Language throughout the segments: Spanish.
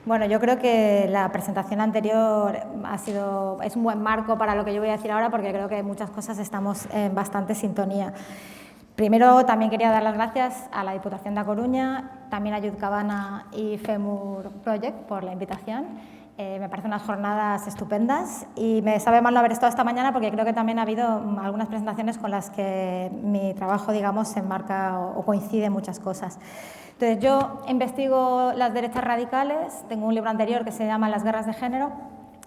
Bueno, yo creo que la presentación anterior es un buen marco para lo que yo voy a decir ahora, porque creo que muchas cosas estamos en bastante sintonía. Primero, también quería dar las gracias a la Diputación de A Coruña, también a Youth Cabana y FEMUR Project por la invitación. Me parecen unas jornadas estupendas y me sabe mal no haber estado esta mañana porque creo que también ha habido algunas presentaciones con las que mi trabajo, digamos, se enmarca o coincide en muchas cosas. Entonces, yo investigo las derechas radicales, tengo un libro anterior que se llama Las guerras de género,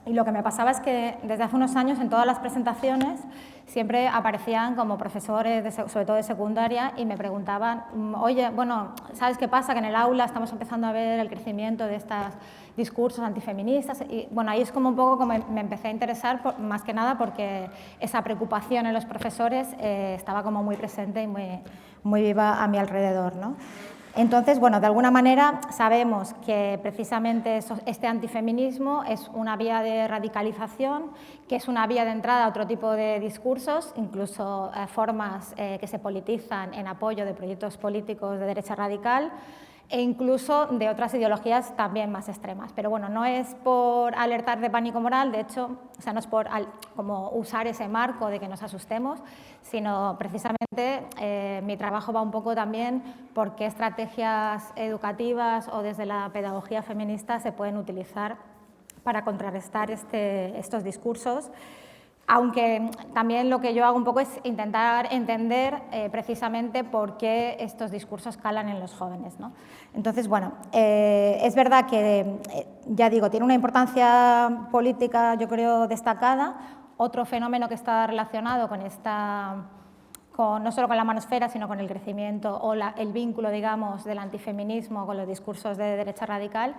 y lo que me pasaba es que desde hace unos años en todas las presentaciones siempre aparecían como profesores, sobre todo de secundaria, y me preguntaban, oye, bueno, ¿sabes qué pasa? Que en el aula estamos empezando a ver el crecimiento de estos discursos antifeministas, y bueno, ahí es como un poco como me empecé a interesar, más que nada porque esa preocupación en los profesores estaba como muy presente y muy viva a mi alrededor, ¿no? Entonces, bueno, de alguna manera sabemos que precisamente este antifeminismo es una vía de radicalización, que es una vía de entrada a otro tipo de discursos, incluso formas que se politizan en apoyo de proyectos políticos de derecha radical, e incluso de otras ideologías también más extremas. Pero bueno, no es por alertar de pánico moral, de hecho, o sea, no es por como usar ese marco de que nos asustemos, sino precisamente mi trabajo va un poco también por qué estrategias educativas o desde la pedagogía feminista se pueden utilizar para contrarrestar estos discursos. Aunque también lo que yo hago un poco es intentar entender precisamente por qué estos discursos calan en los jóvenes, ¿no? Entonces, bueno, es verdad que, ya digo, tiene una importancia política, yo creo, destacada. Otro fenómeno que está relacionado con no solo con la manosfera, sino con el crecimiento o el vínculo, digamos, del antifeminismo con los discursos de derecha radical,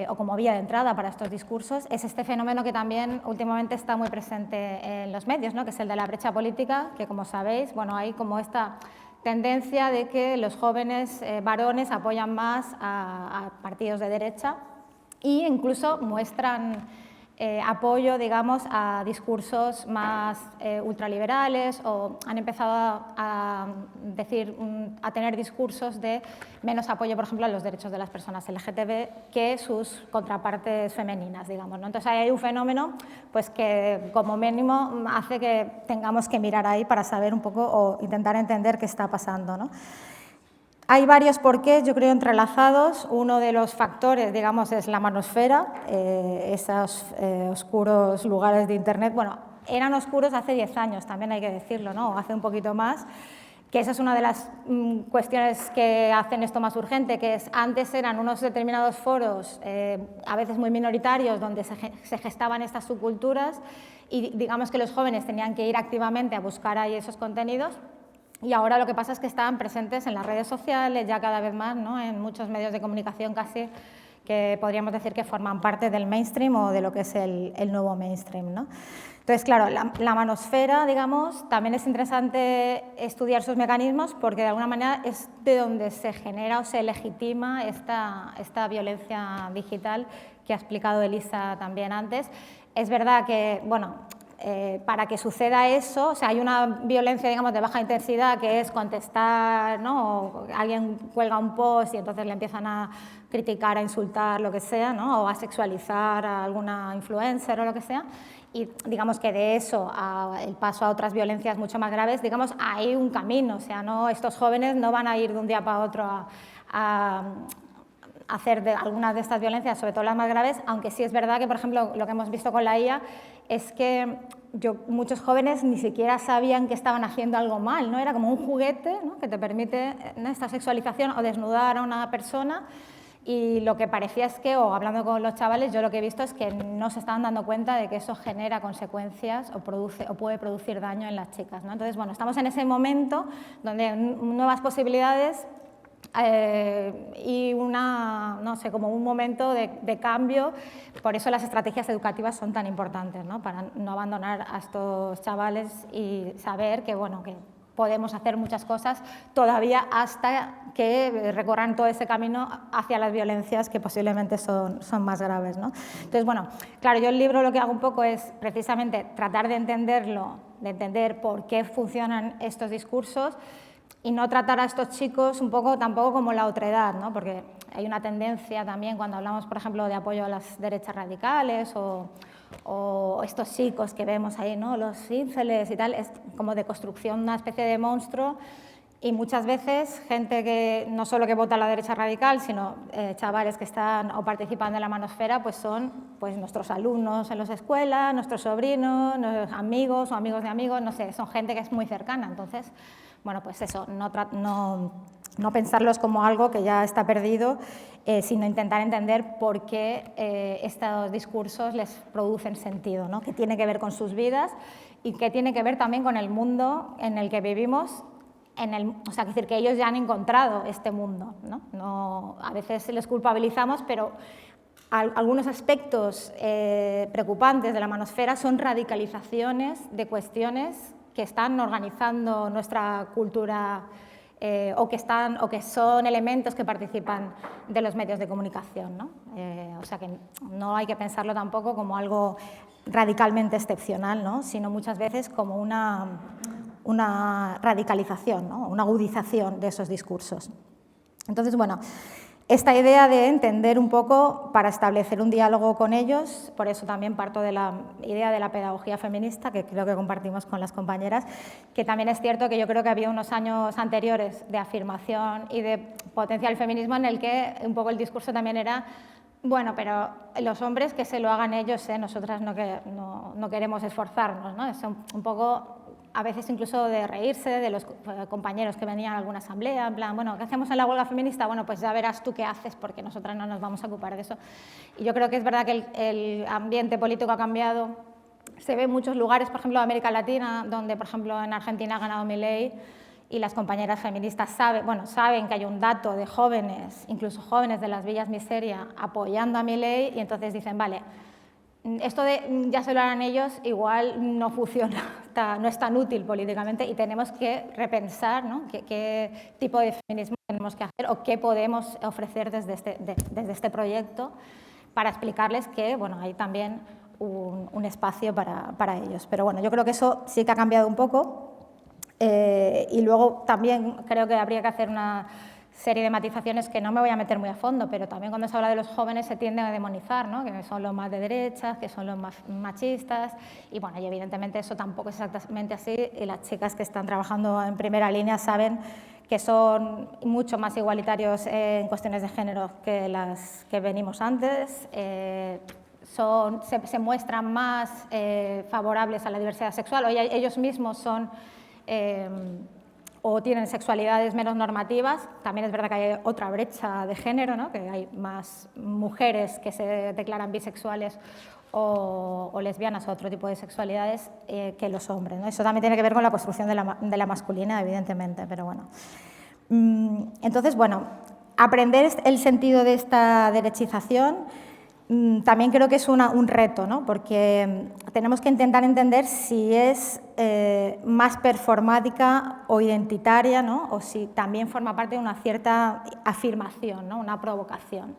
o como vía de entrada para estos discursos, es este fenómeno que también últimamente está muy presente en los medios, ¿no? Que es el de la brecha política, que como sabéis, bueno, hay como esta tendencia de que los jóvenes varones apoyan más a partidos de derecha e incluso muestran apoyo, digamos, a discursos más ultraliberales, o han empezado a tener discursos de menos apoyo, por ejemplo, a los derechos de las personas LGTB que sus contrapartes femeninas, digamos, ¿no? Entonces, hay un fenómeno pues, que, como mínimo, hace que tengamos que mirar ahí para saber un poco o intentar entender qué está pasando, ¿no? Hay varios porqués, yo creo, entrelazados. Uno de los factores, digamos, es la manosfera, esos oscuros lugares de Internet. Bueno, eran oscuros hace 10 años, también hay que decirlo, ¿no? O hace un poquito más, que esa es una de las cuestiones que hacen esto más urgente, que es antes eran unos determinados foros, a veces muy minoritarios, donde se gestaban estas subculturas y digamos que los jóvenes tenían que ir activamente a buscar ahí esos contenidos. Y ahora lo que pasa es que están presentes en las redes sociales, ya cada vez más, ¿no? En muchos medios de comunicación casi, que podríamos decir que forman parte del mainstream o de lo que es el nuevo mainstream, ¿no? Entonces, claro, la manosfera, digamos, también es interesante estudiar sus mecanismos porque de alguna manera es de donde se genera o se legitima esta violencia digital que ha explicado Elisa también antes. Es verdad que, bueno, para que suceda eso, o sea, hay una violencia, digamos, de baja intensidad, que es contestar, ¿no? O alguien cuelga un post y entonces le empiezan a criticar, a insultar, lo que sea, ¿no? O a sexualizar a alguna influencer o lo que sea. Y digamos que de eso el paso a otras violencias mucho más graves, digamos, hay un camino, o sea, no, estos jóvenes no van a ir de un día para otro a hacer algunas de estas violencias, sobre todo las más graves, aunque sí es verdad que, por ejemplo, lo que hemos visto con la IA es que muchos jóvenes ni siquiera sabían que estaban haciendo algo mal, ¿no? Era como un juguete, ¿no? Que te permite, ¿no?, esta sexualización o desnudar a una persona, y lo que parecía es que, o hablando con los chavales, yo lo que he visto es que no se estaban dando cuenta de que eso genera consecuencias o puede producir daño en las chicas, ¿no? Entonces, bueno, estamos en ese momento donde nuevas posibilidades y no sé, como un momento de cambio. Por eso las estrategias educativas son tan importantes, ¿no? Para no abandonar a estos chavales y saber que, bueno, que podemos hacer muchas cosas todavía hasta que recorran todo ese camino hacia las violencias que posiblemente son más graves, ¿no? Entonces, bueno, claro, yo el libro lo que hago un poco es precisamente tratar de entenderlo, de entender por qué funcionan estos discursos, y no tratar a estos chicos un poco tampoco como la otredad, ¿no? Porque hay una tendencia también cuando hablamos, por ejemplo, de apoyo a las derechas radicales o estos chicos que vemos ahí, ¿no? Los ínfeles y tal, es como de construcción, una especie de monstruo. Y muchas veces gente que no solo que vota a la derecha radical, sino chavales que están o participan de la manosfera, pues son pues, nuestros alumnos en las escuelas, nuestros sobrinos, nuestros amigos o amigos de amigos, no sé, son gente que es muy cercana. Entonces, bueno, pues eso, no pensarlos como algo que ya está perdido, sino intentar entender por qué estos discursos les producen sentido, ¿no? Qué tiene que ver con sus vidas y qué tiene que ver también con el mundo en el que vivimos. O sea, decir que ellos ya han encontrado este mundo, ¿no? A veces les culpabilizamos, pero algunos aspectos preocupantes de la manosfera son radicalizaciones de cuestiones que están organizando nuestra cultura o que son elementos que participan de los medios de comunicación, ¿no? O sea que no hay que pensarlo tampoco como algo radicalmente excepcional, ¿no? Sino muchas veces como una radicalización, ¿no? Una agudización de esos discursos. Entonces, bueno, esta idea de entender un poco para establecer un diálogo con ellos, por eso también parto de la idea de la pedagogía feminista, que creo que compartimos con las compañeras, que también es cierto que yo creo que había unos años anteriores de afirmación y de potencia del feminismo en el que un poco el discurso también era, bueno, pero los hombres que se lo hagan ellos, nosotras no queremos esforzarnos, ¿no? Es un poco a veces incluso de reírse de los compañeros que venían a alguna asamblea, en plan, bueno, ¿qué hacemos en la huelga feminista? Bueno, pues ya verás tú qué haces, porque nosotras no nos vamos a ocupar de eso. Y yo creo que es verdad que el ambiente político ha cambiado. Se ve en muchos lugares, por ejemplo, de América Latina, donde, por ejemplo, en Argentina ha ganado Milei, y las compañeras feministas saben que hay un dato de jóvenes, incluso jóvenes de las villas miseria, apoyando a Milei, y entonces dicen, vale, esto de ya se lo harán ellos igual no funciona, no es tan útil políticamente y tenemos que repensar, ¿no? qué tipo de feminismo tenemos que hacer o qué podemos ofrecer desde este proyecto para explicarles que bueno, hay también un espacio para ellos. Pero bueno, yo creo que eso sí que ha cambiado un poco y luego también creo que habría que hacer una serie de matizaciones que no me voy a meter muy a fondo, pero también cuando se habla de los jóvenes se tiende a demonizar, ¿no? Que son los más de derechas, que son los más machistas, y bueno, y evidentemente eso tampoco es exactamente así, y las chicas que están trabajando en primera línea saben que son mucho más igualitarios en cuestiones de género que las que venimos antes, se muestran más favorables a la diversidad sexual, o ellos mismos son o tienen sexualidades menos normativas. También es verdad que hay otra brecha de género, ¿no? Que hay más mujeres que se declaran bisexuales o lesbianas o otro tipo de sexualidades que los hombres, ¿no? Eso también tiene que ver con la construcción de la masculina, evidentemente, pero bueno. Entonces, bueno, aprender el sentido de esta derechización también creo que es un reto, ¿no? Porque tenemos que intentar entender si es más performática o identitaria, ¿no? O si también forma parte de una cierta afirmación, ¿no? Una provocación.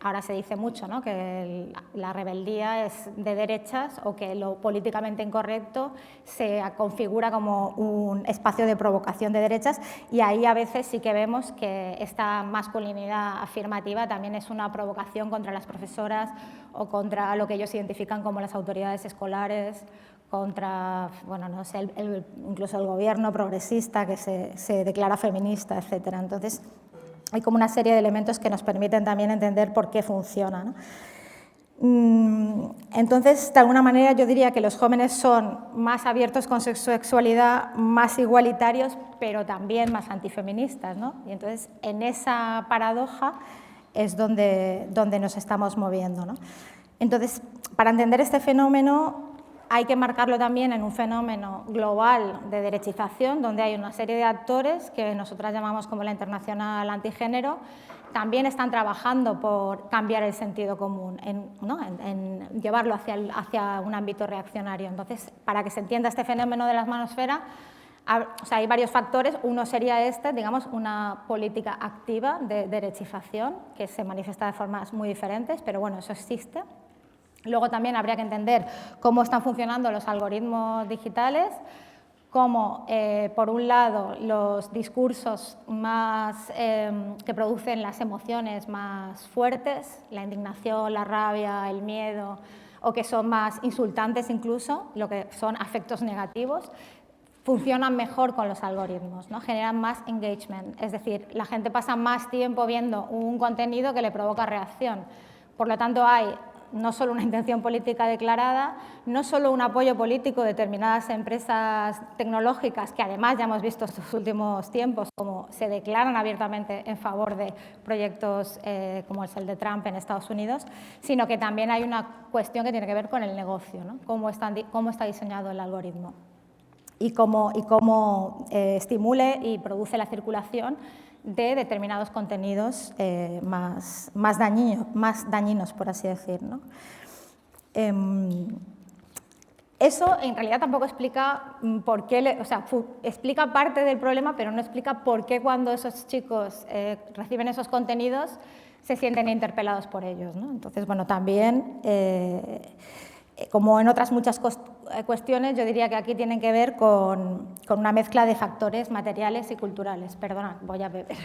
Ahora se dice mucho, ¿no? Que la rebeldía es de derechas o que lo políticamente incorrecto se configura como un espacio de provocación de derechas y ahí a veces sí que vemos que esta masculinidad afirmativa también es una provocación contra las profesoras o contra lo que ellos identifican como las autoridades escolares, contra, bueno, no sé, incluso el gobierno progresista que se declara feminista, etcétera. Entonces, hay como una serie de elementos que nos permiten también entender por qué funciona, ¿no? Entonces, de alguna manera, yo diría que los jóvenes son más abiertos con su sexualidad, más igualitarios, pero también más antifeministas, ¿no? Y entonces, en esa paradoja es donde nos estamos moviendo, ¿no? Entonces, para entender este fenómeno, hay que marcarlo también en un fenómeno global de derechización, donde hay una serie de actores que nosotras llamamos como la Internacional Antigénero, también están trabajando por cambiar el sentido común, en llevarlo hacia un ámbito reaccionario. Entonces, para que se entienda este fenómeno de la manosfera, o sea, hay varios factores. Uno sería digamos, una política activa de derechización, que se manifiesta de formas muy diferentes, pero bueno, eso existe. Luego también habría que entender cómo están funcionando los algoritmos digitales, cómo, por un lado, los discursos más, que producen las emociones más fuertes, la indignación, la rabia, el miedo, o que son más insultantes incluso, lo que son afectos negativos, funcionan mejor con los algoritmos, ¿no? Generan más engagement, es decir, la gente pasa más tiempo viendo un contenido que le provoca reacción. Por lo tanto, hay no solo una intención política declarada, no solo un apoyo político de determinadas empresas tecnológicas, que además ya hemos visto estos últimos tiempos como se declaran abiertamente en favor de proyectos como es el de Trump en Estados Unidos, sino que también hay una cuestión que tiene que ver con el negocio, ¿no? Cómo está diseñado el algoritmo y cómo estimule y produce la circulación de determinados contenidos más dañinos, por así decir, ¿no? Eso en realidad tampoco explica por qué, explica parte del problema, pero no explica por qué cuando esos chicos reciben esos contenidos se sienten interpelados por ellos, ¿no? Entonces, bueno, también, como en otras muchas cuestiones, yo diría que aquí tienen que ver con una mezcla de factores materiales y culturales. Perdona, voy a beber.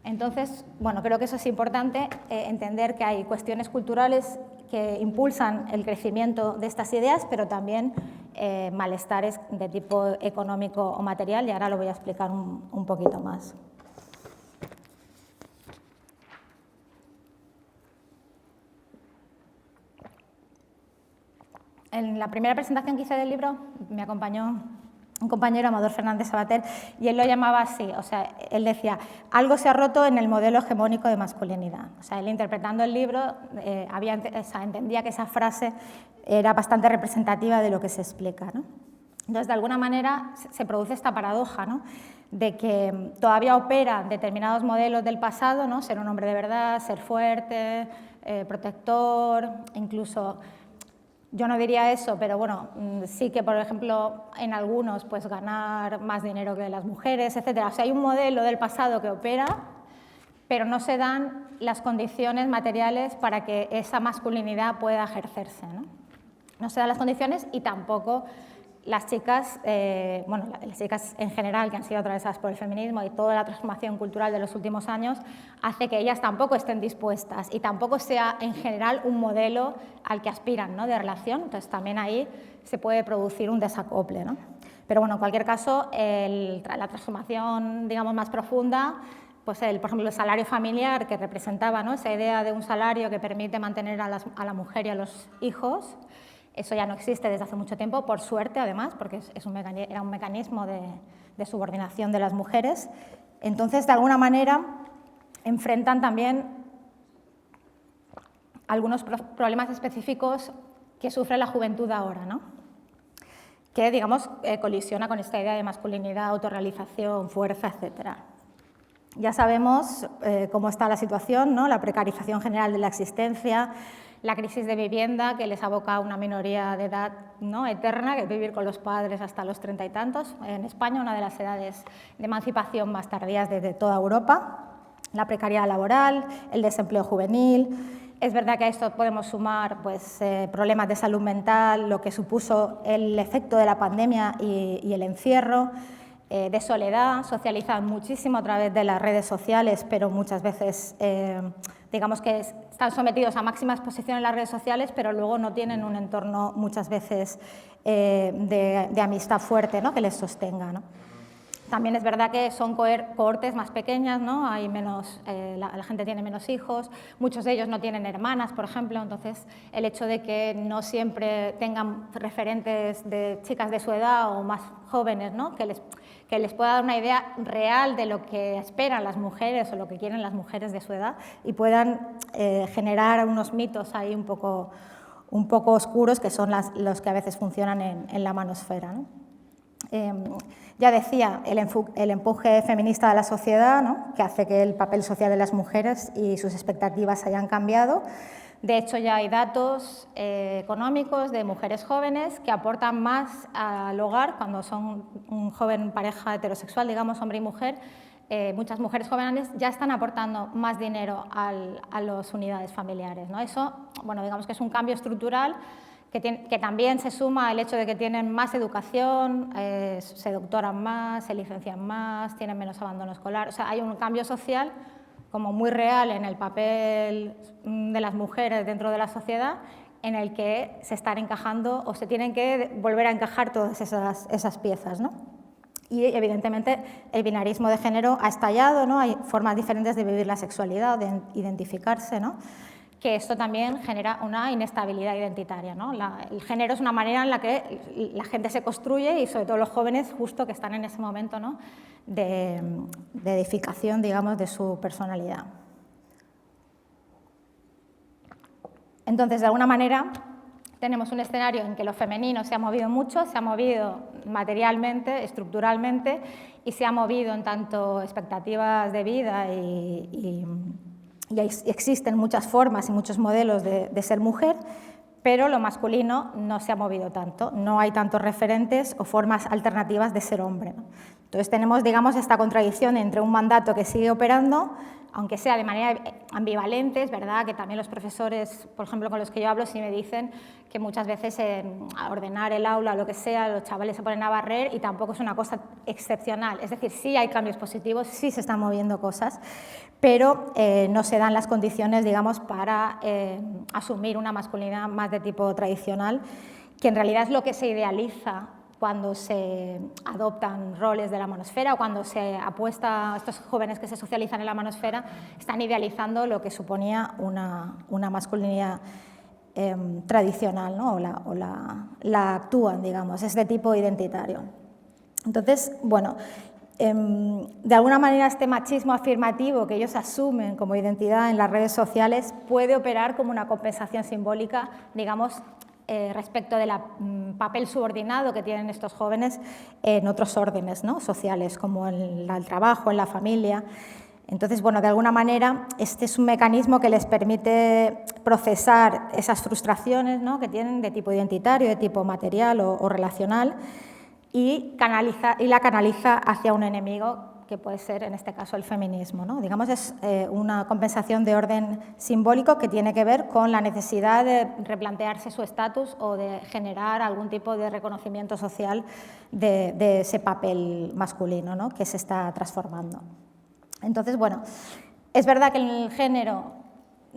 Entonces, bueno, creo que eso es importante, entender que hay cuestiones culturales que impulsan el crecimiento de estas ideas, pero también malestares de tipo económico o material, y ahora lo voy a explicar un poquito más. En la primera presentación que hice del libro me acompañó un compañero, Amador Fernández Sabater, y él lo llamaba así, o sea, él decía, algo se ha roto en el modelo hegemónico de masculinidad. O sea, él interpretando el libro entendía que esa frase era bastante representativa de lo que se explica, ¿no? Entonces, de alguna manera, se produce esta paradoja, ¿no?, de que todavía operan determinados modelos del pasado, ¿no?, ser un hombre de verdad, ser fuerte, protector, incluso... Yo no diría eso, pero bueno, sí que, por ejemplo, en algunos, pues ganar más dinero que las mujeres, etc. O sea, hay un modelo del pasado que opera, pero no se dan las condiciones materiales para que esa masculinidad pueda ejercerse, ¿no? No se dan las condiciones y tampoco las chicas, las chicas en general que han sido atravesadas por el feminismo y toda la transformación cultural de los últimos años hace que ellas tampoco estén dispuestas y tampoco sea en general un modelo al que aspiran, ¿no?, de relación. Entonces también ahí se puede producir un desacople, ¿no? Pero bueno, en cualquier caso, la transformación, digamos, más profunda, pues por ejemplo, el salario familiar que representaba, ¿no?, esa idea de un salario que permite mantener a la mujer y a los hijos. Eso ya no existe desde hace mucho tiempo, por suerte, además, porque era un mecanismo de subordinación de las mujeres. Entonces, de alguna manera, enfrentan también algunos problemas específicos que sufre la juventud ahora, ¿no?, que, digamos, colisiona con esta idea de masculinidad, autorrealización, fuerza, etc. Ya sabemos cómo está la situación, ¿no?, la precarización general de la existencia, la crisis de vivienda que les aboca a una minoría de edad, ¿no?, eterna, que es vivir con los padres hasta los 30 y tantos. En España, una de las edades de emancipación más tardías de toda Europa. La precariedad laboral, el desempleo juvenil. Es verdad que a esto podemos sumar, pues, problemas de salud mental, lo que supuso el efecto de la pandemia y el encierro, de soledad. Socializan muchísimo a través de las redes sociales, pero muchas veces, digamos que están sometidos a máxima exposición en las redes sociales, pero luego no tienen un entorno muchas veces de amistad fuerte, ¿no?, que les sostenga, ¿no? También es verdad que son cohortes más pequeñas, ¿no? Hay menos, la gente tiene menos hijos, muchos de ellos no tienen hermanas, por ejemplo, entonces el hecho de que no siempre tengan referentes de chicas de su edad o más jóvenes, ¿no?, que les pueda dar una idea real de lo que esperan las mujeres o lo que quieren las mujeres de su edad y puedan generar unos mitos ahí un poco oscuros que son los que a veces funcionan en la manosfera, ¿no? Ya decía, el empuje feminista de la sociedad, ¿no?, que hace que el papel social de las mujeres y sus expectativas hayan cambiado. De hecho, ya hay datos económicos de mujeres jóvenes que aportan más al hogar cuando son un joven pareja heterosexual, digamos, hombre y mujer. Muchas mujeres jóvenes ya están aportando más dinero a las unidades familiares, ¿no? Eso, bueno, digamos que es un cambio estructural que también se suma el hecho de que tienen más educación, se doctoran más, se licencian más, tienen menos abandono escolar. O sea, hay un cambio social como muy real en el papel de las mujeres dentro de la sociedad, en el que se están encajando o se tienen que volver a encajar todas esas piezas, ¿no? Y evidentemente el binarismo de género ha estallado, ¿no? Hay formas diferentes de vivir la sexualidad, de identificarse, ¿no? Que esto también genera una inestabilidad identitaria, ¿no? El género es una manera en la que la gente se construye, y sobre todo los jóvenes justo que están en ese momento, ¿no? de edificación, digamos, de su personalidad. Entonces, de alguna manera, tenemos un escenario en que lo femenino se ha movido mucho, se ha movido materialmente, estructuralmente, y se ha movido en tanto expectativas de vida y existen muchas formas y muchos modelos de ser mujer, pero lo masculino no se ha movido tanto, no hay tantos referentes o formas alternativas de ser hombre, ¿no? Entonces tenemos, digamos, esta contradicción entre un mandato que sigue operando, aunque sea de manera ambivalente. Es verdad que también los profesores, por ejemplo, con los que yo hablo, sí me dicen que muchas veces a ordenar el aula o lo que sea, los chavales se ponen a barrer y tampoco es una cosa excepcional. Es decir, sí hay cambios positivos, sí se están moviendo cosas, pero no se dan las condiciones, digamos, para asumir una masculinidad más de tipo tradicional, que en realidad es lo que se idealiza cuando se adoptan roles de la manosfera o cuando se apuesta a estos jóvenes que se socializan en la manosfera, están idealizando lo que suponía una masculinidad tradicional, ¿no? o la actúan, digamos, es de tipo identitario. Entonces, bueno, de alguna manera este machismo afirmativo que ellos asumen como identidad en las redes sociales puede operar como una compensación simbólica, digamos, respecto del papel subordinado que tienen estos jóvenes en otros órdenes, ¿no? sociales, como en el trabajo, en la familia. Entonces, bueno, de alguna manera este es un mecanismo que les permite procesar esas frustraciones, ¿no? que tienen de tipo identitario, de tipo material o relacional, y la canaliza hacia un enemigo que puede ser, en este caso, el feminismo, ¿no? Digamos, es una compensación de orden simbólico que tiene que ver con la necesidad de replantearse su estatus o de generar algún tipo de reconocimiento social de ese papel masculino, ¿no? que se está transformando. Entonces, bueno, es verdad que el género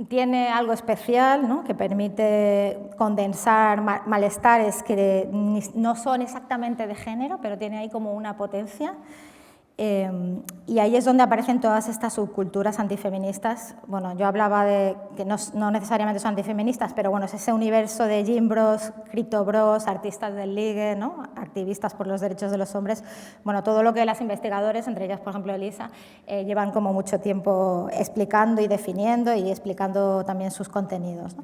tiene algo especial, ¿no? que permite condensar malestares que no son exactamente de género, pero tiene ahí como una potencia. Y ahí es donde aparecen todas estas subculturas antifeministas. Bueno, yo hablaba de que no necesariamente son antifeministas, pero bueno, es ese universo de gym bros, cripto bros, artistas del ligue, ¿no? activistas por los derechos de los hombres. Bueno, todo lo que las investigadores, entre ellas, por ejemplo, Elisa, llevan como mucho tiempo explicando y definiendo y explicando también sus contenidos, ¿no?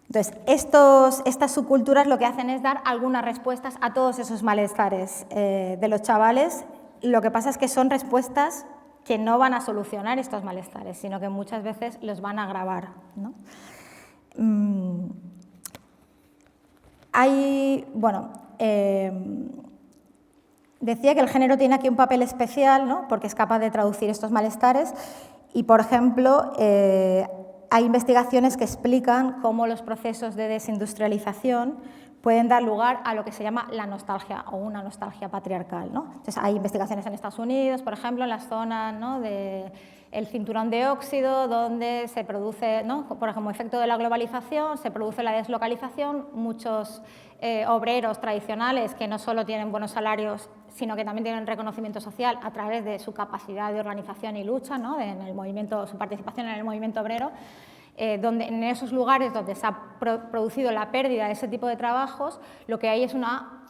Entonces, estas subculturas lo que hacen es dar algunas respuestas a todos esos malestares de los chavales. Lo que pasa es que son respuestas que no van a solucionar estos malestares, sino que muchas veces los van a agravar, ¿no? Decía que el género tiene aquí un papel especial, ¿no? porque es capaz de traducir estos malestares y, por ejemplo, hay investigaciones que explican cómo los procesos de desindustrialización pueden dar lugar a lo que se llama la nostalgia o una nostalgia patriarcal, ¿no? Entonces, hay investigaciones en Estados Unidos, por ejemplo, en las zonas, ¿no? del cinturón de óxido, donde se produce, ¿no? por ejemplo, efecto de la globalización, se produce la deslocalización, muchos obreros tradicionales que no solo tienen buenos salarios, sino que también tienen reconocimiento social a través de su capacidad de organización y lucha, ¿no? en el movimiento, su participación en el movimiento obrero, donde en esos lugares donde se ha producido la pérdida de ese tipo de trabajos, lo que hay es una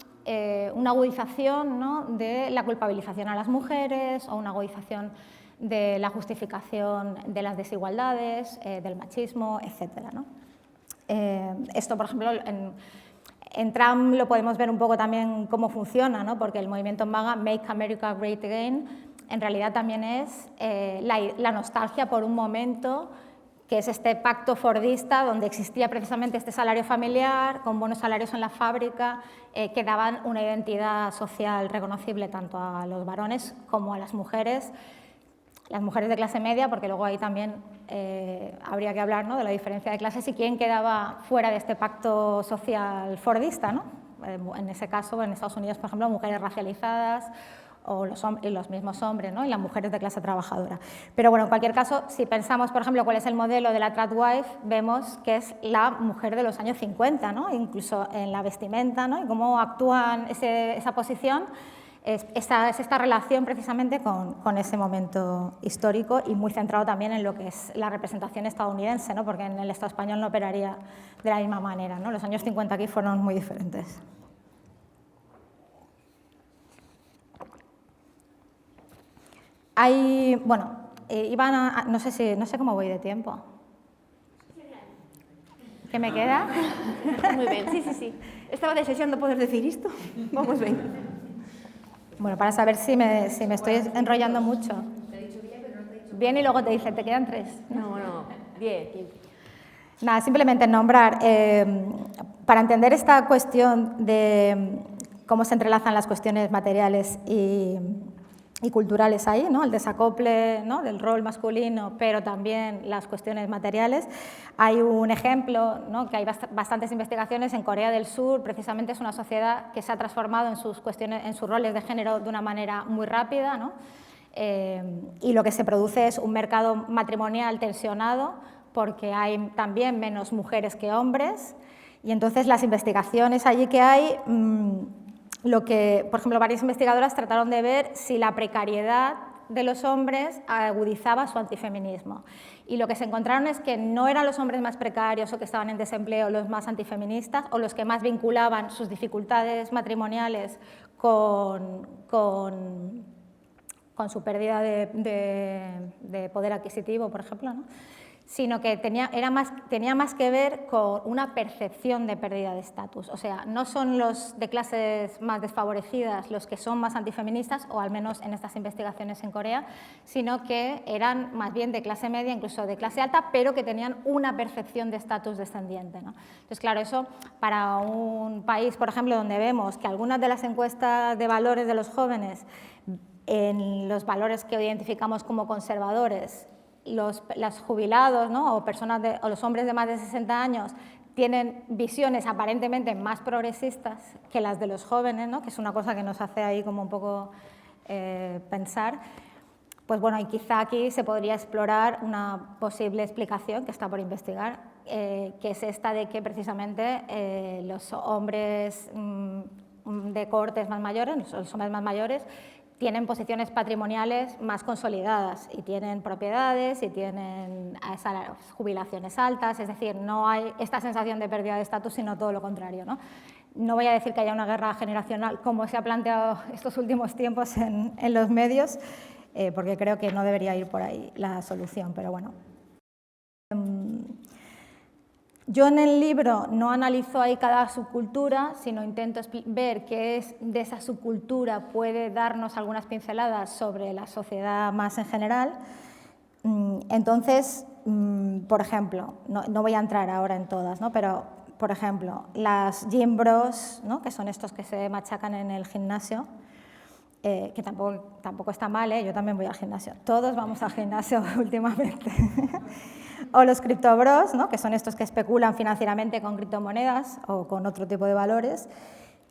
agudización, ¿no? de la culpabilización a las mujeres o una agudización de la justificación de las desigualdades, del machismo, etc., ¿no? Esto, por ejemplo, en Trump lo podemos ver un poco también cómo funciona, ¿no? porque el movimiento MAGA, Make America Great Again, en realidad también es la nostalgia por un momento que es este pacto fordista donde existía precisamente este salario familiar, con buenos salarios en la fábrica, que daban una identidad social reconocible tanto a los varones como a las mujeres, las mujeres de clase media, porque luego ahí también habría que hablar, ¿no?, de la diferencia de clases y quién quedaba fuera de este pacto social fordista, ¿no? En ese caso, en Estados Unidos, por ejemplo, mujeres racializadas o los mismos hombres, ¿no?, y las mujeres de clase trabajadora. Pero bueno, en cualquier caso, si pensamos, por ejemplo, cuál es el modelo de la tradwife, vemos que es la mujer de los años 50, ¿no?, incluso en la vestimenta, ¿no?, y cómo actúan esa posición. Es esta relación precisamente con ese momento histórico y muy centrado también en lo que es la representación estadounidense, ¿no?, porque en el Estado español no operaría de la misma manera, ¿no? Los años 50 aquí fueron muy diferentes. Bueno, no sé cómo voy de tiempo. ¿Qué me queda? Muy bien, sí. Estaba deseando poder decir esto. Vamos bien. Bueno, para saber si me estoy enrollando mucho. Te he dicho bien, pero no te he dicho bien y luego te dice, te quedan 3. No, 10. Nada, simplemente nombrar, para entender esta cuestión de cómo se entrelazan las cuestiones materiales y culturales ahí, ¿no?, el desacople, ¿no?, del rol masculino, pero también las cuestiones materiales. Hay un ejemplo, ¿no?, que hay bastantes investigaciones en Corea del Sur, precisamente es una sociedad que se ha transformado en sus roles de género de una manera muy rápida, ¿no?, y lo que se produce es un mercado matrimonial tensionado porque hay también menos mujeres que hombres y entonces las investigaciones allí que hay, por ejemplo, varias investigadoras trataron de ver si la precariedad de los hombres agudizaba su antifeminismo. Y lo que se encontraron es que no eran los hombres más precarios o que estaban en desempleo los más antifeministas o los que más vinculaban sus dificultades matrimoniales con su pérdida de poder adquisitivo, por ejemplo, ¿no?, sino que tenía más que ver con una percepción de pérdida de estatus. O sea, no son los de clases más desfavorecidas los que son más antifeministas, o al menos en estas investigaciones en Corea, sino que eran más bien de clase media, incluso de clase alta, pero que tenían una percepción de estatus descendiente, ¿no? Entonces, claro, eso para un país, por ejemplo, donde vemos que algunas de las encuestas de valores de los jóvenes, en los valores que identificamos como conservadores, los jubilados, ¿no?, o los hombres de más de 60 años tienen visiones aparentemente más progresistas que las de los jóvenes, ¿no?, que es una cosa que nos hace ahí como un poco pensar. Pues bueno, y quizá aquí se podría explorar una posible explicación que está por investigar, que es esta de que precisamente los hombres de cortes más mayores, los hombres más mayores, tienen posiciones patrimoniales más consolidadas y tienen propiedades y tienen jubilaciones altas, es decir, no hay esta sensación de pérdida de estatus, sino todo lo contrario, ¿no? No voy a decir que haya una guerra generacional como se ha planteado estos últimos tiempos en los medios, porque creo que no debería ir por ahí la solución, pero bueno. Yo en el libro no analizo ahí cada subcultura, sino intento ver qué es de esa subcultura puede darnos algunas pinceladas sobre la sociedad más en general. Entonces, por ejemplo, no voy a entrar ahora en todas, ¿no?, pero, por ejemplo, las gym bros, ¿no?, que son estos que se machacan en el gimnasio, que tampoco está mal, yo también voy al gimnasio, todos vamos al gimnasio últimamente. O los criptobros, ¿no?, que son estos que especulan financieramente con criptomonedas o con otro tipo de valores,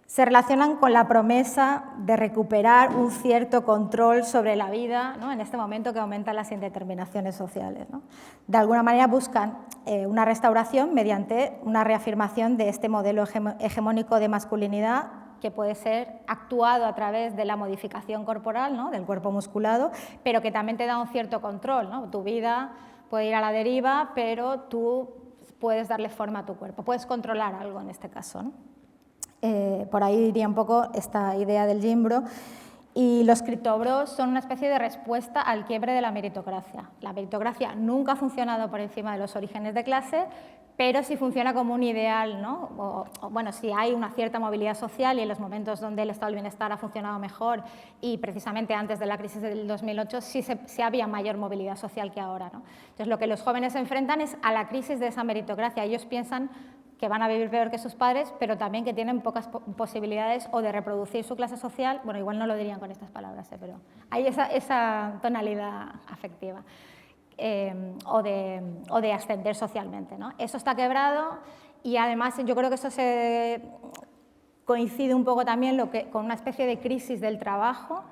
se relacionan con la promesa de recuperar un cierto control sobre la vida, ¿no?, en este momento que aumentan las indeterminaciones sociales, ¿no? De alguna manera buscan una restauración mediante una reafirmación de este modelo hegemónico de masculinidad que puede ser actuado a través de la modificación corporal, ¿no?, del cuerpo musculado, pero que también te da un cierto control, ¿no? Tu vida puede ir a la deriva, pero tú puedes darle forma a tu cuerpo, puedes controlar algo en este caso, ¿no? Por ahí iría un poco esta idea del gym bro. Y los criptobros son una especie de respuesta al quiebre de la meritocracia. La meritocracia nunca ha funcionado por encima de los orígenes de clase, pero sí funciona como un ideal, ¿no? Bueno, si hay una cierta movilidad social y en los momentos donde el estado del bienestar ha funcionado mejor y precisamente antes de la crisis del 2008 sí había mayor movilidad social que ahora, ¿no? Entonces, lo que los jóvenes se enfrentan es a la crisis de esa meritocracia. Ellos piensan que van a vivir peor que sus padres, pero también que tienen pocas posibilidades o de reproducir su clase social, bueno, igual no lo dirían con estas palabras, pero hay esa tonalidad afectiva, o de ascender socialmente, ¿no? Eso está quebrado y además yo creo que eso coincide un poco también con una especie de crisis del trabajo.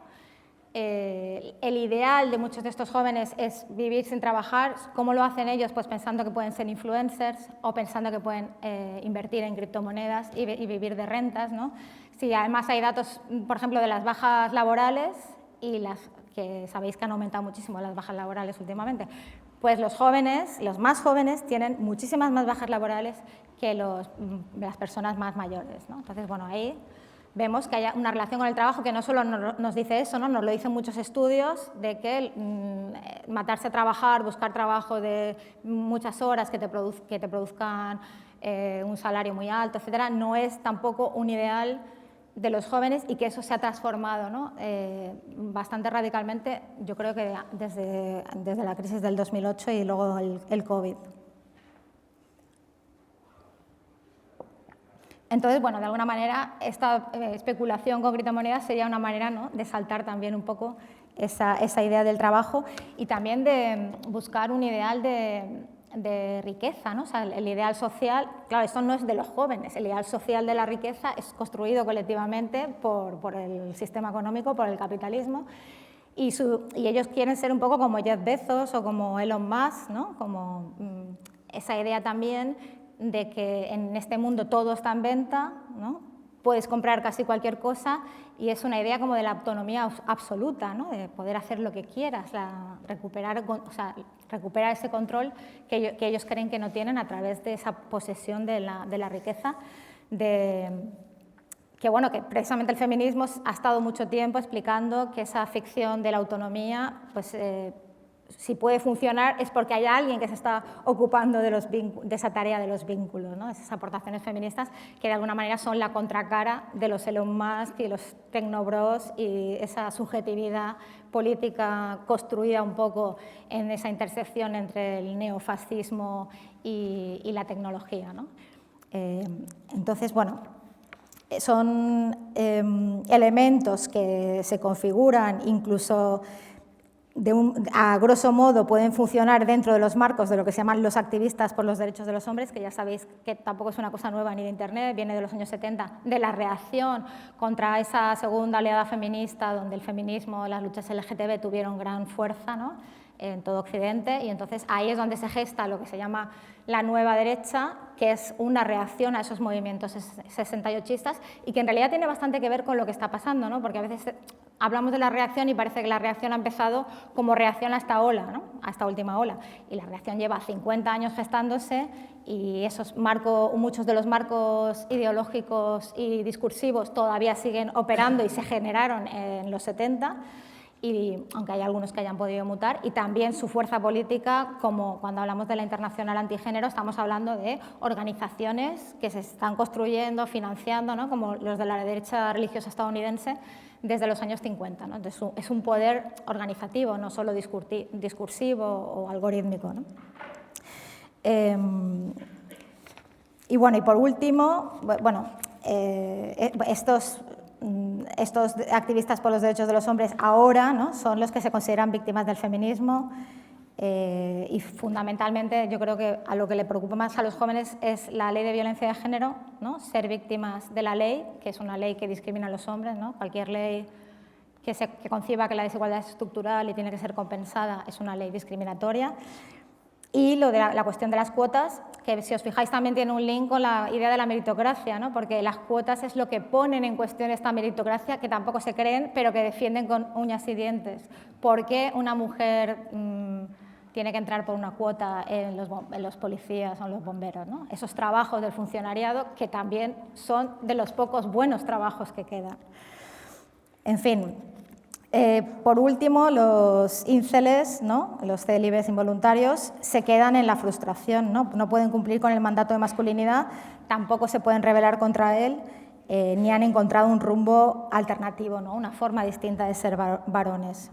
El ideal de muchos de estos jóvenes es vivir sin trabajar. ¿Cómo lo hacen ellos? Pues pensando que pueden ser influencers o pensando que pueden invertir en criptomonedas y vivir de rentas, ¿no? Sí, además hay datos, por ejemplo, de las bajas laborales y que sabéis que han aumentado muchísimo las bajas laborales últimamente. Pues los jóvenes, los más jóvenes, tienen muchísimas más bajas laborales que las personas más mayores, ¿no? Entonces, bueno, ahí vemos que hay una relación con el trabajo que no solo nos dice eso, ¿no? Nos lo dicen muchos estudios de que matarse a trabajar, buscar trabajo de muchas horas que te produzcan un salario muy alto, etcétera, no es tampoco un ideal de los jóvenes y que eso se ha transformado, ¿no? Bastante radicalmente, yo creo que desde la crisis del 2008 y luego el COVID. Entonces, bueno, de alguna manera, esta especulación con criptomonedas sería una manera, ¿no?, de saltar también un poco esa idea del trabajo y también de buscar un ideal de riqueza, ¿no? O sea, el ideal social, claro, esto no es de los jóvenes, el ideal social de la riqueza es construido colectivamente por el sistema económico, por el capitalismo, y ellos quieren ser un poco como Jeff Bezos o como Elon Musk, ¿no? Como esa idea también de que en este mundo todo está en venta, ¿no? Puedes comprar casi cualquier cosa y es una idea como de la autonomía absoluta, ¿no? De poder hacer lo que quieras, recuperar ese control que ellos creen que no tienen a través de esa posesión de la riqueza, que bueno, que precisamente el feminismo ha estado mucho tiempo explicando que esa ficción de la autonomía, pues si puede funcionar es porque hay alguien que se está ocupando de esa tarea de los vínculos, ¿no? Esas aportaciones feministas que de alguna manera son la contracara de los Elon Musk y los Tecnobros y esa subjetividad política construida un poco en esa intersección entre el neofascismo y la tecnología, ¿no? Entonces, bueno, son elementos que se configuran incluso a grosso modo pueden funcionar dentro de los marcos de lo que se llaman los activistas por los derechos de los hombres, que ya sabéis que tampoco es una cosa nueva ni de Internet, viene de los años 70, de la reacción contra esa segunda oleada feminista, donde el feminismo, las luchas LGTB tuvieron gran fuerza, ¿no?, en todo Occidente, y entonces ahí es donde se gesta lo que se llama la nueva derecha, que es una reacción a esos movimientos 68istas y que en realidad tiene bastante que ver con lo que está pasando, ¿no? Porque a veces hablamos de la reacción y parece que la reacción ha empezado como reacción a esta ola, ¿no?, a esta última ola, y la reacción lleva 50 años gestándose y muchos de los marcos ideológicos y discursivos todavía siguen operando y se generaron en los 70, y aunque hay algunos que hayan podido mutar, y también su fuerza política, como cuando hablamos de la Internacional Antigénero, estamos hablando de organizaciones que se están construyendo, financiando, ¿no?, como los de la derecha religiosa estadounidense desde los años 50, ¿no? Entonces, es un poder organizativo, no solo discursivo o algorítmico, ¿no? Y bueno, y por último, bueno, estos activistas por los derechos de los hombres ahora, ¿no?, son los que se consideran víctimas del feminismo y fundamentalmente yo creo que a lo que le preocupa más a los jóvenes es la ley de violencia de género, ¿no?, ser víctimas de la ley, que es una ley que discrimina a los hombres, ¿no? Cualquier ley que conciba que la desigualdad es estructural y tiene que ser compensada es una ley discriminatoria. Y lo de la cuestión de las cuotas, que si os fijáis también tiene un link con la idea de la meritocracia, ¿no?, porque las cuotas es lo que ponen en cuestión esta meritocracia, que tampoco se creen, pero que defienden con uñas y dientes. ¿Por qué una mujer tiene que entrar por una cuota en los policías o en los bomberos, ¿no? Esos trabajos del funcionariado que también son de los pocos buenos trabajos que quedan. En fin. Por último, los ínceles, ¿no?, los célibes involuntarios, se quedan en la frustración, ¿no? No pueden cumplir con el mandato de masculinidad, tampoco se pueden rebelar contra él, ni han encontrado un rumbo alternativo, ¿no?, una forma distinta de ser varones.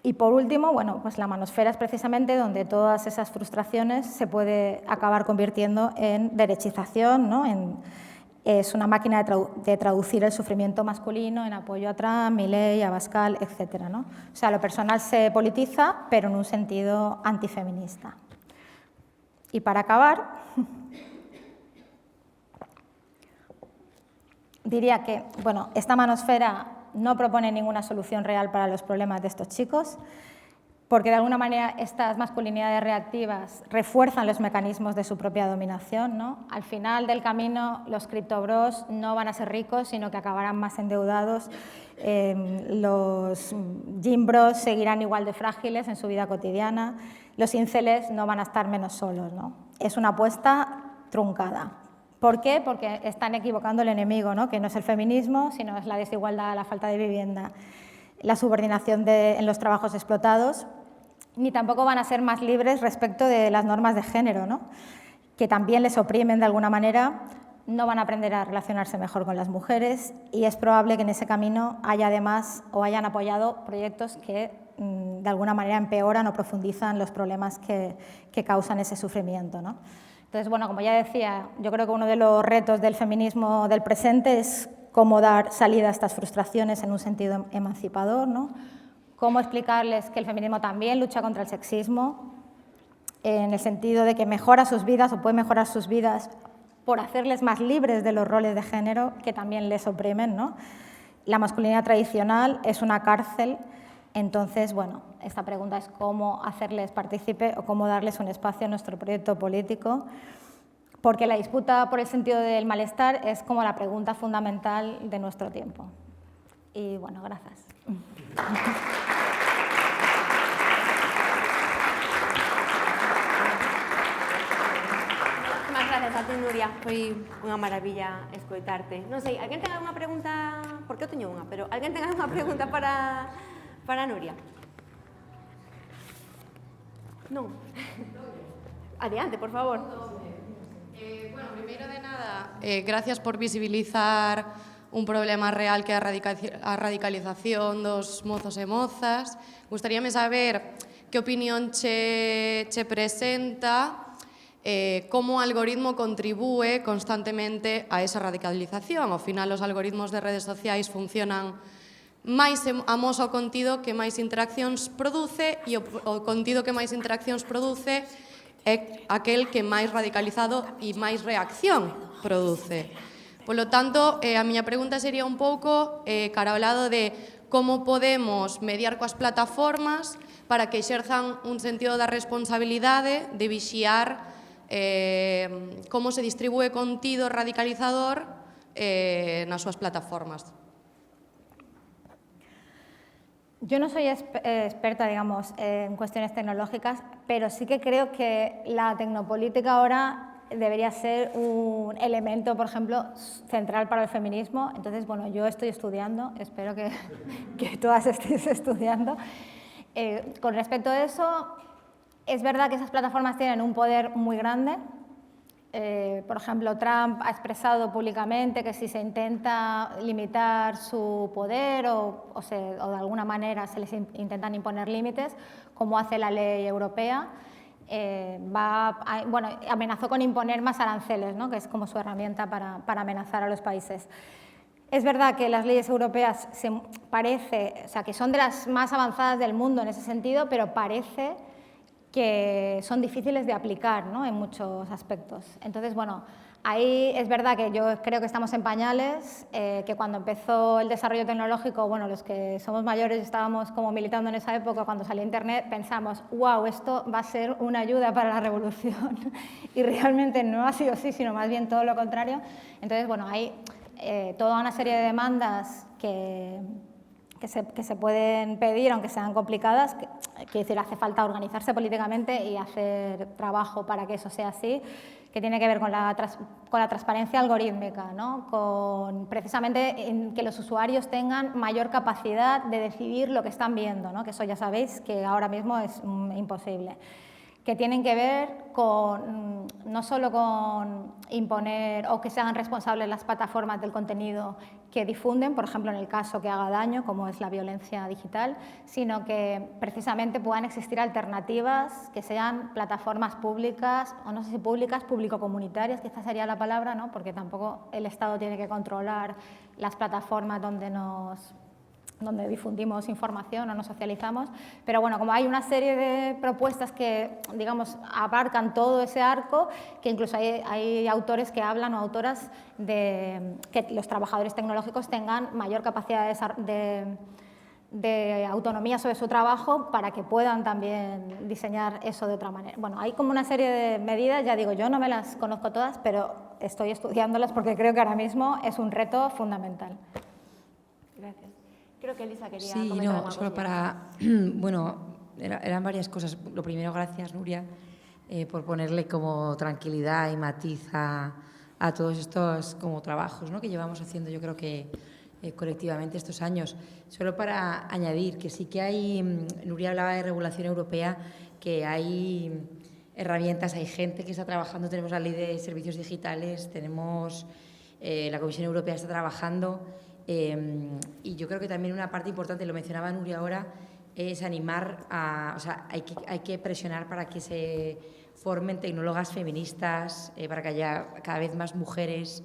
Y por último, bueno, pues la manosfera es precisamente donde todas esas frustraciones se puede acabar convirtiendo en derechización, ¿no? Es una máquina de traducir el sufrimiento masculino en apoyo a Trump, Milei, Abascal, etc., ¿no? O sea, lo personal se politiza, pero en un sentido antifeminista. Y para acabar, diría que, bueno, esta manosfera no propone ninguna solución real para los problemas de estos chicos, porque de alguna manera estas masculinidades reactivas refuerzan los mecanismos de su propia dominación, ¿no? Al final del camino, los criptobros no van a ser ricos, sino que acabarán más endeudados. Los gymbros seguirán igual de frágiles en su vida cotidiana. Los ínceles no van a estar menos solos, ¿no? Es una apuesta truncada. ¿Por qué? Porque están equivocando el enemigo, ¿no? Que no es el feminismo, sino es la desigualdad, la falta de vivienda, la subordinación en los trabajos explotados, ni tampoco van a ser más libres respecto de las normas de género, ¿no? Que también les oprimen de alguna manera, no van a aprender a relacionarse mejor con las mujeres y es probable que en ese camino haya además o hayan apoyado proyectos que de alguna manera empeoran o profundizan los problemas que causan ese sufrimiento, ¿no? Entonces, bueno, como ya decía, yo creo que uno de los retos del feminismo del presente es cómo dar salida a estas frustraciones en un sentido emancipador, ¿no? Cómo explicarles que el feminismo también lucha contra el sexismo, en el sentido de que mejora sus vidas o puede mejorar sus vidas por hacerles más libres de los roles de género que también les oprimen, ¿no? La masculinidad tradicional es una cárcel, entonces, bueno, esta pregunta es cómo hacerles partícipe o cómo darles un espacio en nuestro proyecto político, porque la disputa por el sentido del malestar es como la pregunta fundamental de nuestro tiempo. Y bueno, gracias. Moitas gracias a ti, Nuria. Foi unha maravilla escoitarte. Non sei, alguén ten alguna pregunta? Porque eu teño unha, pero alguén ten alguna pregunta para Nuria? Non. Adiante, por favor. Bueno, primeiro de nada, gracias por visibilizar un problema real que é a radicalización dos mozos e mozas. Gustaríame saber que opinión che presenta, como o algoritmo contribúe constantemente a esa radicalización. Ao final, os algoritmos de redes sociais funcionan máis amoso ao contido que máis interaccións produce e o contido que máis interaccións produce é aquel que máis radicalizado e máis reacción produce. Polo tanto, a miña pregunta sería un pouco cara ao lado de como podemos mediar coas plataformas para que exerzan un sentido da responsabilidade de vixiar como se distribúe contido radicalizador nas súas plataformas. Yo no soy experta, digamos, en cuestiones tecnológicas, pero sí que creo que la tecnopolítica ahora debería ser un elemento, por ejemplo, central para el feminismo. Entonces, bueno, yo estoy estudiando, espero que todas estéis estudiando. Con respecto a eso, es verdad que esas plataformas tienen un poder muy grande. Por ejemplo, Trump ha expresado públicamente que si se intenta limitar su poder o de alguna manera se les intentan imponer límites, como hace la ley europea, amenazó con imponer más aranceles, ¿no? Que es como su herramienta para amenazar a los países. Es verdad que las leyes europeas que son de las más avanzadas del mundo en ese sentido, pero parece que son difíciles de aplicar, ¿no? En muchos aspectos. Entonces, bueno, ahí es verdad que yo creo que estamos en pañales, que cuando empezó el desarrollo tecnológico, bueno, los que somos mayores estábamos como militando en esa época, cuando salió Internet, pensamos, wow, esto va a ser una ayuda para la revolución. Y realmente no ha sido así, sino más bien todo lo contrario. Entonces, bueno, hay toda una serie de demandas que se pueden pedir, aunque sean complicadas, quiere decir, hace falta organizarse políticamente y hacer trabajo para que eso sea así, que tiene que ver con la transparencia algorítmica, ¿no? Con precisamente en que los usuarios tengan mayor capacidad de decidir lo que están viendo, ¿no? Que eso ya sabéis que ahora mismo es imposible. que tienen que ver con, no solo con imponer o que se hagan responsables las plataformas del contenido que difunden, por ejemplo, en el caso que haga daño, como es la violencia digital, sino que precisamente puedan existir alternativas que sean plataformas públicas, o no sé si públicas, público-comunitarias, quizás sería la palabra, ¿no? Porque tampoco el Estado tiene que controlar las plataformas donde difundimos información o nos socializamos, pero bueno, como hay una serie de propuestas que, digamos, abarcan todo ese arco, que incluso hay autores que hablan o autoras de que los trabajadores tecnológicos tengan mayor capacidad de autonomía sobre su trabajo para que puedan también diseñar eso de otra manera. Bueno, hay como una serie de medidas, ya digo, yo no me las conozco todas, pero estoy estudiándolas porque creo que ahora mismo es un reto fundamental. Gracias. Creo que Elisa quería Sí, comentar no, algo. solo para... Bueno, eran varias cosas. Lo primero, gracias, Nuria, por ponerle como tranquilidad y matiz a todos estos como trabajos, ¿no?, que llevamos haciendo, yo creo que colectivamente estos años. Solo para añadir que sí que hay... Nuria hablaba de regulación europea, que hay herramientas, hay gente que está trabajando. Tenemos la Ley de Servicios Digitales, tenemos... la Comisión Europea está trabajando... y yo creo que también una parte importante, lo mencionaba Nuria ahora, es animar a... O sea, hay que presionar para que se formen tecnólogas feministas, para que haya cada vez más mujeres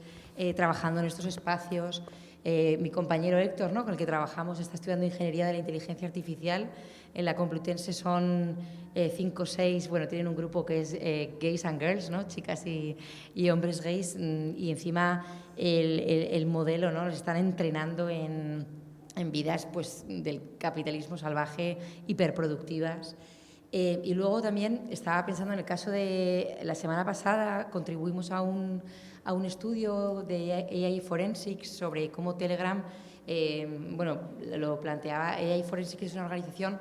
trabajando en estos espacios. Mi compañero Héctor, ¿no?, con el que trabajamos, está estudiando Ingeniería de la Inteligencia Artificial. En la Complutense son 5 o 6, bueno, tienen un grupo que es Gays and Girls, ¿no?, chicas y hombres gays, y encima el modelo, ¿no?, los están entrenando en vidas pues, del capitalismo salvaje, hiperproductivas. Y luego también estaba pensando en el caso de la semana pasada, contribuimos a un estudio de AI Forensics sobre cómo Telegram, bueno, lo planteaba. AI Forensics es una organización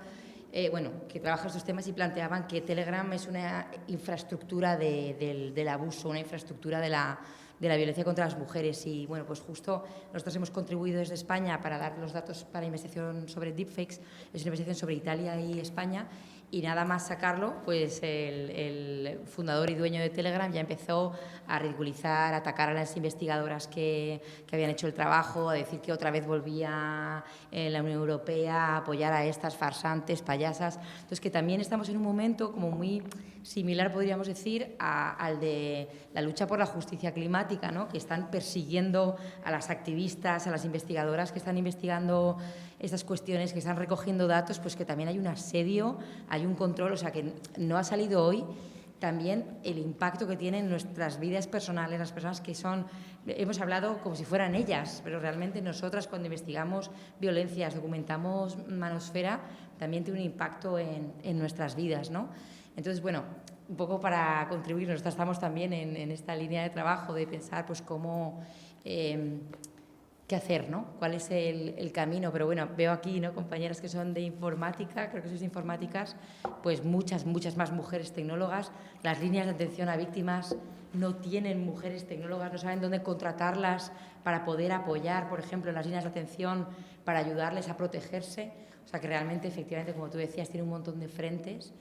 que trabaja estos temas, y planteaban que Telegram es una infraestructura del abuso, una infraestructura de la violencia contra las mujeres. Y bueno, pues justo nosotros hemos contribuido desde España para dar los datos para investigación sobre deepfakes. Es una investigación sobre Italia y España. Y nada más sacarlo, pues el fundador y dueño de Telegram ya empezó a ridiculizar, a atacar a las investigadoras que habían hecho el trabajo, a decir que otra vez volvía la Unión Europea a apoyar a estas farsantes, payasas. Entonces, que también estamos en un momento como muy similar, podríamos decir, al de la lucha por la justicia climática, ¿no?, que están persiguiendo a las activistas, a las investigadoras que están investigando estas cuestiones, que están recogiendo datos, pues que también hay un asedio, hay un control, o sea, que no ha salido hoy también el impacto que tienen en nuestras vidas personales, las personas que son, hemos hablado como si fueran ellas, pero realmente nosotras cuando investigamos violencias, documentamos manosfera, también tiene un impacto en nuestras vidas, ¿no? Entonces, bueno, un poco para contribuir, nosotros estamos también en esta línea de trabajo de pensar pues cómo... qué hacer, ¿no? ¿Cuál es el camino? Pero bueno, veo aquí, ¿no?, compañeras que son de informática, creo que sois informáticas, pues muchas más mujeres tecnólogas. Las líneas de atención a víctimas no tienen mujeres tecnólogas, no saben dónde contratarlas para poder apoyar, por ejemplo, en las líneas de atención para ayudarles a protegerse. O sea, que realmente, efectivamente, como tú decías, tiene un montón de frentes.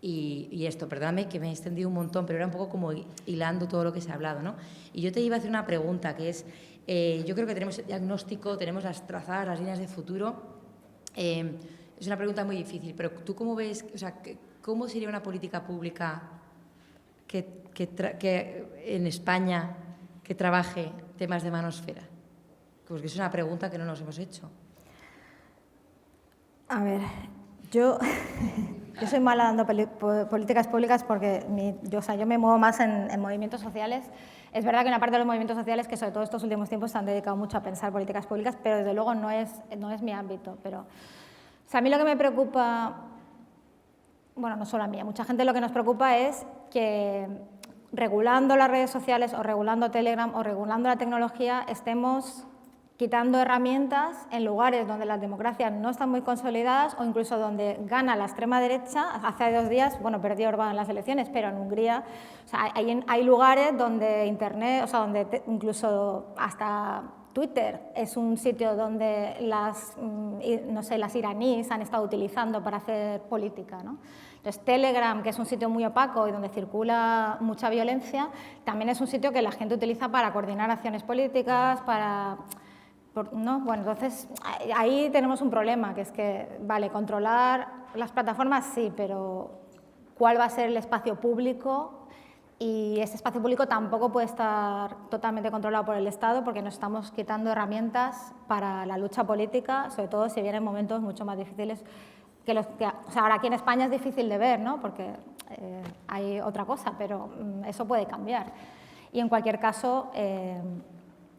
Y esto, perdóname que me he extendido un montón, pero era un poco como hilando todo lo que se ha hablado, ¿no? Y yo te iba a hacer una pregunta, que es... yo creo que tenemos el diagnóstico, tenemos trazadas las líneas de futuro. Es una pregunta muy difícil, pero ¿tú cómo ves, o sea, cómo sería una política pública que en España que trabaje temas de manosfera? Porque es una pregunta que no nos hemos hecho. A ver, yo soy mala dando políticas públicas porque yo me muevo más en movimientos sociales. Es verdad que una parte de los movimientos sociales, que sobre todo estos últimos tiempos se han dedicado mucho a pensar políticas públicas, pero desde luego no es mi ámbito. Pero, o sea, a mí lo que me preocupa, bueno, no solo a mí, a mucha gente lo que nos preocupa es que regulando las redes sociales o regulando Telegram o regulando la tecnología estemos quitando herramientas en lugares donde las democracias no están muy consolidadas o incluso donde gana la extrema derecha. Hace 2 días, bueno, perdió Orbán en las elecciones, pero en Hungría, o sea, hay lugares donde Internet, o sea, donde incluso hasta Twitter es un sitio donde las iraníes han estado utilizando para hacer política, ¿no? Entonces, Telegram, que es un sitio muy opaco y donde circula mucha violencia, también es un sitio que la gente utiliza para coordinar acciones políticas, ¿no? Bueno, entonces, ahí tenemos un problema, que es que, vale, controlar las plataformas sí, pero ¿cuál va a ser el espacio público? Y ese espacio público tampoco puede estar totalmente controlado por el Estado, porque nos estamos quitando herramientas para la lucha política, sobre todo si vienen momentos mucho más difíciles que los que... O sea, ahora aquí en España es difícil de ver, ¿no? Porque hay otra cosa, pero eso puede cambiar. Y en cualquier caso,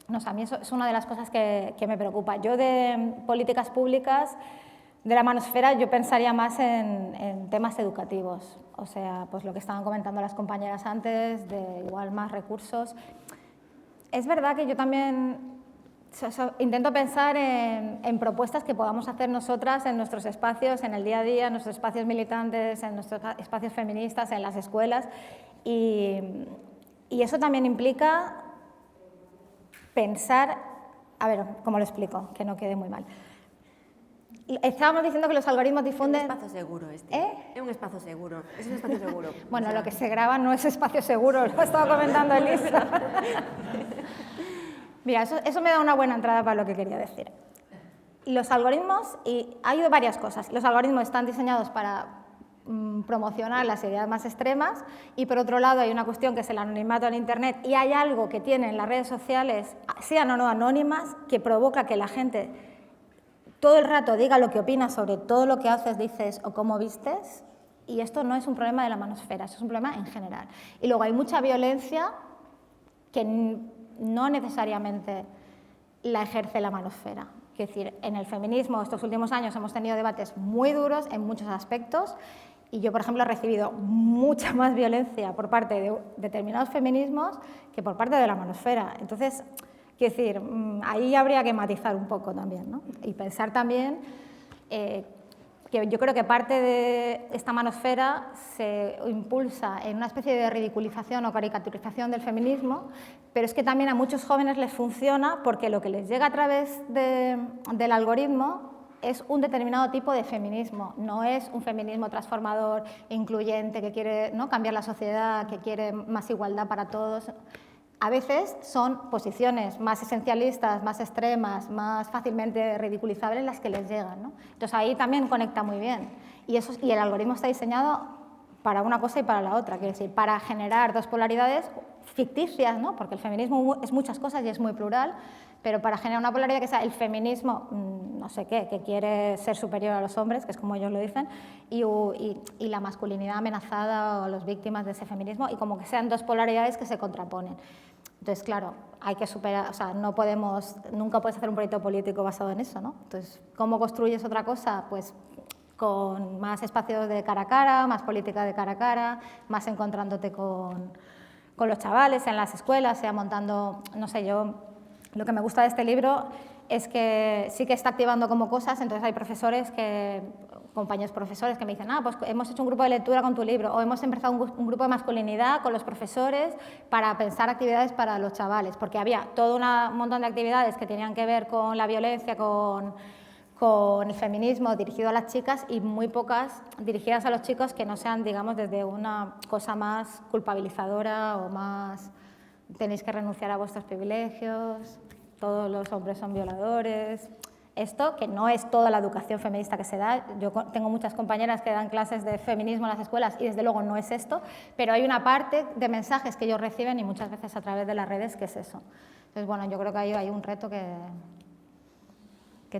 no sé, a mí eso es una de las cosas que me preocupa. Yo de políticas públicas, de la manosfera, yo pensaría más en temas educativos. O sea, pues lo que estaban comentando las compañeras antes, de igual más recursos. Es verdad que yo también intento pensar en propuestas que podamos hacer nosotras en nuestros espacios, en el día a día, en nuestros espacios militantes, en nuestros espacios feministas, en las escuelas. Y eso también implica pensar... A ver, ¿cómo lo explico? Que no quede muy mal. Estábamos diciendo que los algoritmos difunden... Es un espacio seguro este. Es un espacio seguro. Es un espacio seguro. Bueno, o sea, lo que se graba no es espacio seguro, lo estaba comentando Elisa. Mira, eso me da una buena entrada para lo que quería decir. Los algoritmos, y hay varias cosas, los algoritmos están diseñados para promocionar las ideas más extremas y por otro lado hay una cuestión que es el anonimato en Internet y hay algo que tienen las redes sociales, sean o no anónimas, que provoca que la gente todo el rato diga lo que opina sobre todo lo que haces, dices o cómo vistes, y esto no es un problema de la manosfera, esto es un problema en general. Y luego hay mucha violencia que no necesariamente la ejerce la manosfera. Es decir, en el feminismo estos últimos años hemos tenido debates muy duros en muchos aspectos y yo, por ejemplo, he recibido mucha más violencia por parte de determinados feminismos que por parte de la manosfera. Entonces, quiero decir, ahí habría que matizar un poco también, ¿no? Y pensar también que yo creo que parte de esta manosfera se impulsa en una especie de ridiculización o caricaturización del feminismo, pero es que también a muchos jóvenes les funciona porque lo que les llega a través del algoritmo es un determinado tipo de feminismo, no es un feminismo transformador, incluyente, que quiere, ¿no?, cambiar la sociedad, que quiere más igualdad para todos. A veces son posiciones más esencialistas, más extremas, más fácilmente ridiculizables las que les llegan, ¿no? Entonces ahí también conecta muy bien. Y el algoritmo está diseñado para una cosa y para la otra, quiere decir, para generar dos polaridades ficticias, ¿no? Porque el feminismo es muchas cosas y es muy plural, pero para generar una polaridad que sea el feminismo, no sé qué, que quiere ser superior a los hombres, que es como ellos lo dicen, y la masculinidad amenazada o las víctimas de ese feminismo, y como que sean dos polaridades que se contraponen. Entonces, claro, hay que superar, o sea, nunca puedes hacer un proyecto político basado en eso, ¿no? Entonces, ¿cómo construyes otra cosa? Pues con más espacios de cara a cara, más política de cara a cara, más encontrándote con los chavales en las escuelas, sea montando, no sé, yo, lo que me gusta de este libro es que sí que está activando como cosas, entonces hay profesores compañeros profesores que me dicen, pues hemos hecho un grupo de lectura con tu libro, o hemos empezado un grupo de masculinidad con los profesores para pensar actividades para los chavales, porque había todo un montón de actividades que tenían que ver con la violencia, con el feminismo dirigido a las chicas y muy pocas dirigidas a los chicos que no sean, digamos, desde una cosa más culpabilizadora o más tenéis que renunciar a vuestros privilegios, todos los hombres son violadores. Esto, que no es toda la educación feminista que se da, yo tengo muchas compañeras que dan clases de feminismo en las escuelas y desde luego no es esto, pero hay una parte de mensajes que ellos reciben y muchas veces a través de las redes que es eso. Entonces, bueno, yo creo que ahí hay un reto que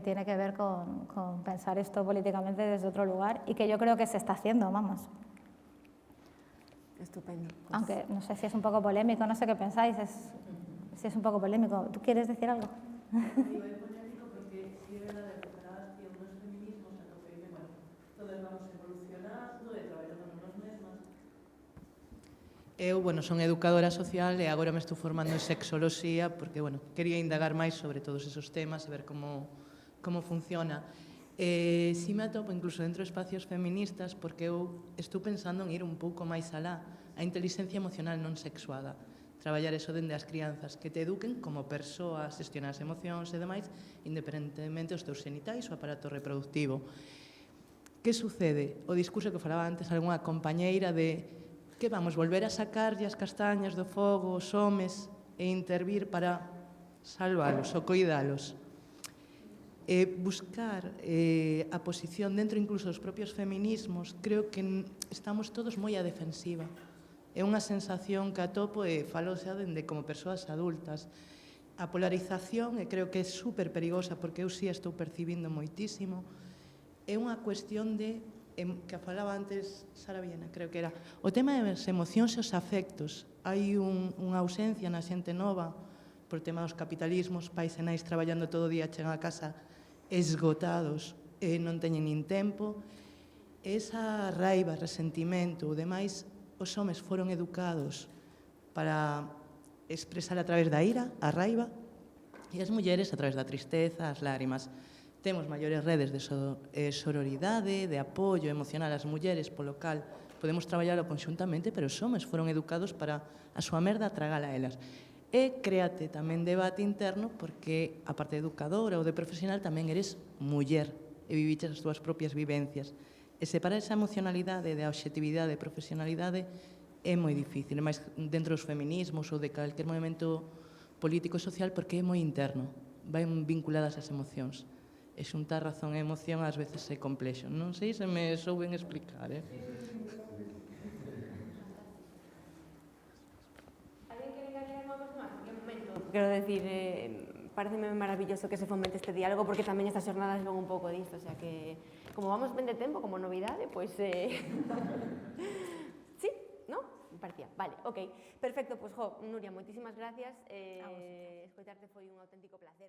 tiene que ver con pensar esto políticamente desde otro lugar y que yo creo que se está haciendo, vamos. Estupendo. Pues... Aunque no sé si es un poco polémico, no sé qué pensáis, si es un poco polémico. ¿Tú quieres decir algo? Eu, son educadora social e agora me estou formando en sexoloxía porque, quería indagar máis sobre todos esos temas e ver como funciona. Si me atopo incluso dentro de espacios feministas porque eu estou pensando en ir un pouco máis alá, a inteligencia emocional non sexuada. traballar eso dende as crianzas, que te eduquen como persoa a xestionar as emocións e demais, independentemente dos teus xenitais ou aparato reproductivo. Que sucede? O discurso que falaba antes algunha compañeira de que vamos volver a sacarlle as castañas do fogo aos homes e intervir para salvalos ou coidalos. Buscar a posición dentro incluso dos propios feminismos, creo que estamos todos moi a defensiva. É unha sensación que atopo e falo xa dende como persoas adultas. A polarización, e creo que é super perigosa porque eu sí estou percibindo moitísimo, é unha cuestión de, que falaba antes Sara Viena, creo que era, o tema das emocións e os afectos. Hai unha ausencia na xente nova por tema dos capitalismos, pais e nais traballando todo o día, chegan a casa esgotados e non teñen nin tempo. Esa raiva, resentimento ou demais, os homes foron educados para expresar a través da ira, a raiva, e as mulleres a través da tristeza, as lágrimas. Temos maiores redes de sororidade, de apoio emocional ás mulleres, polo cal podemos traballarlo conxuntamente, pero os homes foron educados para a súa merda tragala a elas. E créate tamén debate interno, porque a parte de educadora ou de profesional tamén eres muller e viviches as túas propias vivencias. E separar esa emocionalidade da obxectividade e profesionalidade é moi difícil, máis dentro dos feminismos ou de calquer movimento político e social, porque é moi interno, van vinculadas as emocións. E xuntar razón e emoción ás veces é complexo. Non sei se me souben explicar, Alguén quere engañar unha cosa máis? Que momento? Quero decir, pareceme maravilloso que se fomente este diálogo, porque tamén estas xornadas son un pouco disto, o sea que, como vamos ben de tempo, como novidade, pois... Sí, ¿no? Me parecía. Vale, ok. Perfecto, pois, Nuria, moitísimas gracias. Escoitarte foi un auténtico placer.